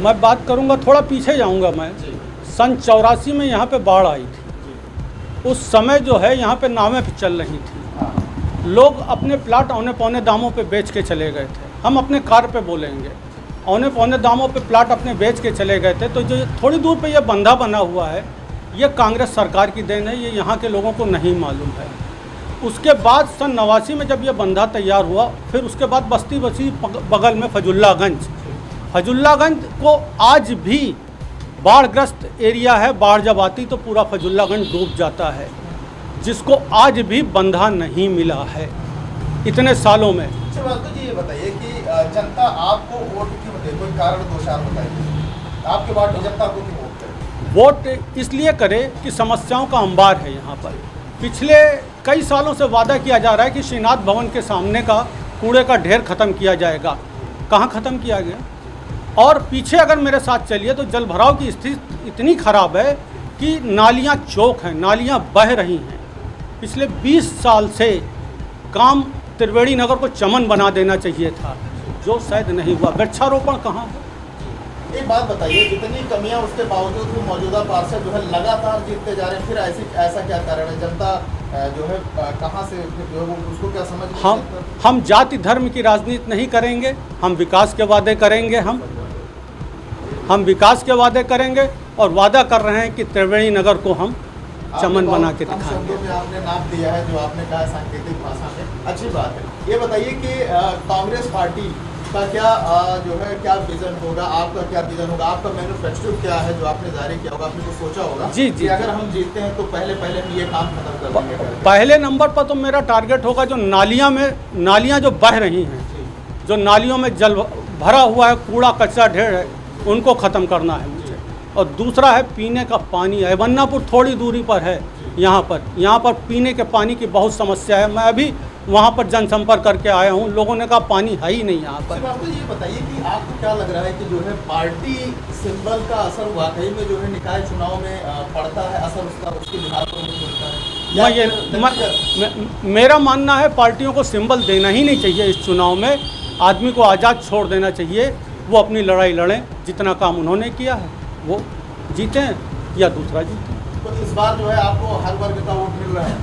मैं बात करूंगा, थोड़ा पीछे जाऊंगा मैं। सन 84 में यहाँ पे बाढ़ आई थी। उस समय जो है यहाँ पे नावें चल रही थी। लोग अपने प्लाट औने पौने दामों पे बेच के चले गए थे। हम अपने कार पे बोलेंगे, औने पौने दामों पे प्लाट अपने बेच के चले गए थे। तो जो थोड़ी दूर पे ये बंधा बना हुआ है, ये कांग्रेस सरकार की देन है, ये यहाँ के लोगों को नहीं मालूम है। उसके बाद सन 89 में जब ये बंधा तैयार हुआ, फिर उसके बाद बस्ती बसी बगल में फजुल्लागंज को आज भी बाढ़ग्रस्त एरिया है। बाढ़ जब आती तो पूरा फजुल्लागंज डूब जाता है, जिसको आज भी बंधा नहीं मिला है इतने सालों में। जी ये बताइए कि जनता आपको वोट क्यों दे, कोई कारण दो चार बताइए। आपके बाद जनता को क्यों वोट करे? वोट इसलिए करे कि समस्याओं का अंबार है यहाँ पर। पिछले कई सालों से वादा किया जा रहा है कि श्रीनाथ भवन के सामने का कूड़े का ढेर ख़त्म किया जाएगा। कहाँ ख़त्म किया गया? और पीछे अगर मेरे साथ चलिए तो जल भराव की स्थिति इतनी ख़राब है कि नालियाँ चौक हैं, नालियाँ बह रही हैं। पिछले 20 साल से काम त्रिवेणी नगर को चमन बना देना चाहिए था, जो शायद नहीं हुआ। वृक्षारोपण कहाँ? एक बात बताइए, जितनी कमियां उसके बावजूद भी मौजूदा पार्षद जो है लगातार जीतते जा रहे हैं, फिर ऐसा क्या कारण है? जनता जो है कहाँ से जो है उसको क्या समझ? हम जाति धर्म की राजनीति नहीं करेंगे, हम विकास के वादे करेंगे। हम विकास के वादे करेंगे और वादा कर रहे हैं कि त्रिवेणी नगर को हम चमन बना के दिखाएंगे। आपने नाम दिया है जो आपने कहा सांकेतिक भाषा में, अच्छी बात है। ये बताइए कि कांग्रेस पार्टी का क्या जो है क्या विजन होगा, आपका क्या विजन होगा, आपका मैनिफेस्टो क्या है जो आपने जारी किया होगा? आपने तो सोचा होगा जी कि अगर हम जीतते हैं तो पहले हम ये काम खत्म कर देंगे। पहले नंबर पर तो मेरा टारगेट होगा जो नालियाँ जो बह रही हैं, जो नालियों में जल भरा हुआ है, कूड़ा कचरा ढेर है, उनको ख़त्म करना है मुझे। और दूसरा है पीने का पानी। अयवन्नापुर थोड़ी दूरी पर है, यहाँ पर पीने के पानी की बहुत समस्या है। मैं अभी वहाँ पर जनसंपर्क करके आया हूँ, लोगों ने कहा पानी है ही नहीं यहाँ पर। तो ये बताइए कि आपको क्या लग रहा है कि जो है पार्टी सिंबल का असर वाकई में जो है निकाय चुनाव में पड़ता है, असर उसका उसके बिहार पर मिलता है? मेरा मानना है पार्टियों को सिंबल देना ही नहीं चाहिए इस चुनाव में। आदमी को आज़ाद छोड़ देना चाहिए, वो अपनी लड़ाई लड़ें। जितना काम उन्होंने किया है वो जीतें या दूसरा जीतें। तो इस बार जो है आपको हर वर्ग का वोट मिल रहा है?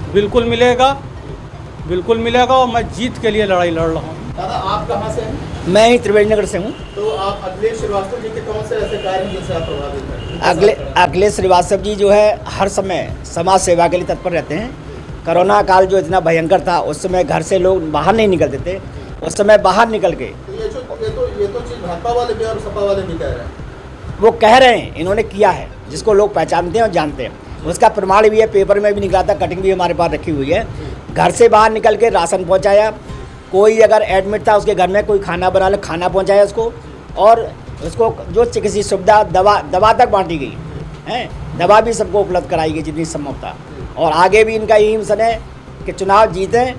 बिल्कुल मिलेगा और मैं जीत के लिए लड़ाई लड़ रहा हूँ। दादा आप कहाँ से हैं? मैं ही त्रिवेणी नगर से हूँ। तो आप अखिलेश श्रीवास्तव जी के कौन से ऐसे कार्य हैं जिनसे आप प्रभावित हैं? अखिलेश श्रीवास्तव जी जो है हर समय समाज सेवा के लिए तत्पर रहते हैं। कोरोना काल जो इतना भयंकर था, उस समय घर से लोग बाहर नहीं निकलते थे। उस समय बाहर निकल के ये तो चीज़ भाजपा वाले भी और सपा वाले भी कह रहे हैं। वो कह रहे हैं, इन्होंने किया है, जिसको लोग पहचानते हैं और जानते हैं। उसका प्रमाण भी है, पेपर में भी निकला था, कटिंग भी हमारे पास रखी हुई है। घर से बाहर निकल के राशन पहुंचाया, कोई अगर एडमिट था उसके घर में कोई खाना बना ले, खाना पहुंचाया उसको, और उसको जो चिकित्सीय सुविधा दवा तक बांटी गई है। दवा भी सबको उपलब्ध कराई गई जितनी संभव था। और आगे भी इनका यही मिशन है कि चुनाव जीतें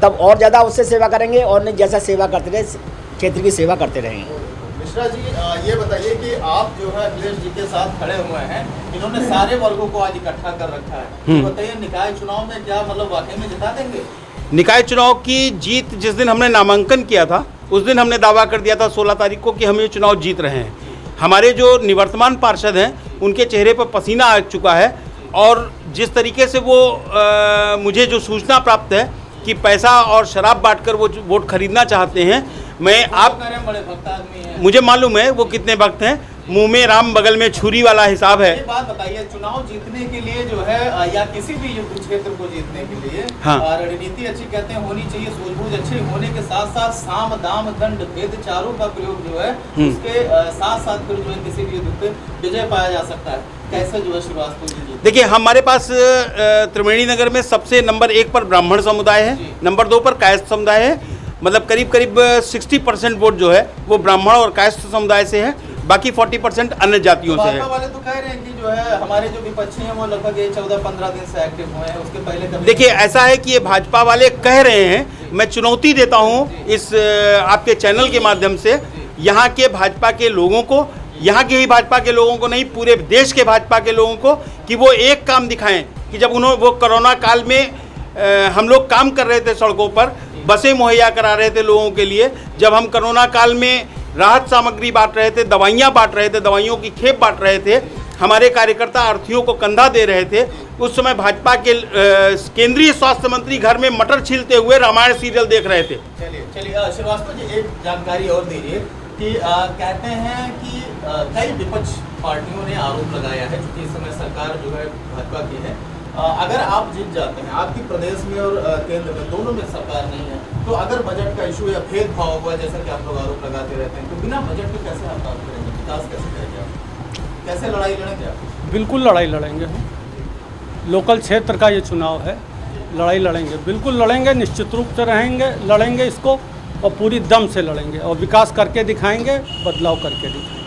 तब और ज़्यादा उससे सेवा करेंगे, और नहीं जैसा सेवा करते रहे क्षेत्र की सेवा करते रहेंगे। मिश्रा जी ये बताइए कि आप जो है अखिलेश जी के साथ खड़े हुए हैं, इन्होंने सारे वर्गों को आज इकट्ठा कर रखा है। तो बताइए निकाय चुनाव में क्या मतलब वाकई में जिता देंगे? निकाय चुनाव की जीत जिस दिन हमने नामांकन किया था, उस दिन हमने दावा कर दिया था 16 तारीख को कि हम ये चुनाव जीत रहे हैं। हमारे जो निवर्तमान पार्षद हैं उनके चेहरे पर पसीना आ चुका है, और जिस तरीके से वो मुझे जो सूचना प्राप्त है कि पैसा और शराब बांटकर वो वोट खरीदना चाहते हैं, मैं आप बड़े भक्त आदमी हैं, मुझे मालूम है वो कितने भक्त हैं। मुंह में राम बगल में छुरी वाला हिसाब है। ये बात बताइए, चुनाव जीतने के लिए जो है या किसी भी युद्ध क्षेत्र को जीतने के लिए रणनीति अच्छी कहते हैं होनी चाहिए, सूझबूझ अच्छी होने के साथ साथ साम दाम दंड भेद चारों का प्रयोग जो है उसके साथ साथ फिर जो है किसी भी युद्ध पे विजय पाया जा सकता है। कैसे जो है श्रीवास्तव जी? देखिए, हमारे पास त्रिवेणी नगर में सबसे नंबर 1 पर ब्राह्मण समुदाय है, नंबर 2 पर कायस्थ समुदाय है। मतलब करीब 60% वोट जो है वो ब्राह्मण और कायस्थ समुदाय से है, बाकी 40% अन्य जातियों से है। वाले तो कह रहे हैं कि जो है हमारे जो विपक्षी हैं वो लगभग 14-15 दिन से एक्टिव हुए हैं, उसके पहले कभी। देखिए, ऐसा है कि ये भाजपा वाले कह रहे हैं, मैं चुनौती देता हूँ इस आपके चैनल के माध्यम से यहाँ के भाजपा के लोगों को, यहाँ के ही भाजपा के लोगों को नहीं, पूरे देश के भाजपा के लोगों को, कि वो एक काम दिखाएं कि जब वो कोरोना काल में हम लोग काम कर रहे थे, सड़कों पर बसें मुहैया करा रहे थे लोगों के लिए, जब हम कोरोना काल में राहत सामग्री बांट रहे थे, दवाइयाँ बांट रहे थे, दवाइयों की खेप बांट रहे थे, हमारे कार्यकर्ता अर्थीयों को कंधा दे रहे थे। उस समय भाजपा के केंद्रीय स्वास्थ्य मंत्री घर में मटर छीलते हुए रामायण सीरियल देख रहे थे। चलिए श्रीवास्तव जी, एक जानकारी और दीजिए कि कहते हैं कि कई विपक्ष पार्टियों ने आरोप लगाया है कि इस समय सरकार जो है भाजपा की है, अगर आप जीत जाते हैं, आपकी प्रदेश में और केंद्र में दोनों में सरकार नहीं है, तो अगर बजट का इशू या भेदभाव हुआ जैसा कि आप लोग आरोप लगाते रहते हैं, तो बिना बजट के कैसे आप काम करेंगे, विकास कैसे करेंगे आप, कैसे लड़ाई लड़ेंगे आप? बिल्कुल लड़ाई लड़ेंगे हम, लोकल क्षेत्र का ये चुनाव है, लड़ाई लड़ेंगे, बिल्कुल लड़ेंगे, निश्चित रूप से लड़ेंगे इसको और पूरी दम से लड़ेंगे और विकास करके दिखाएंगे, बदलाव करके दिखाएंगे।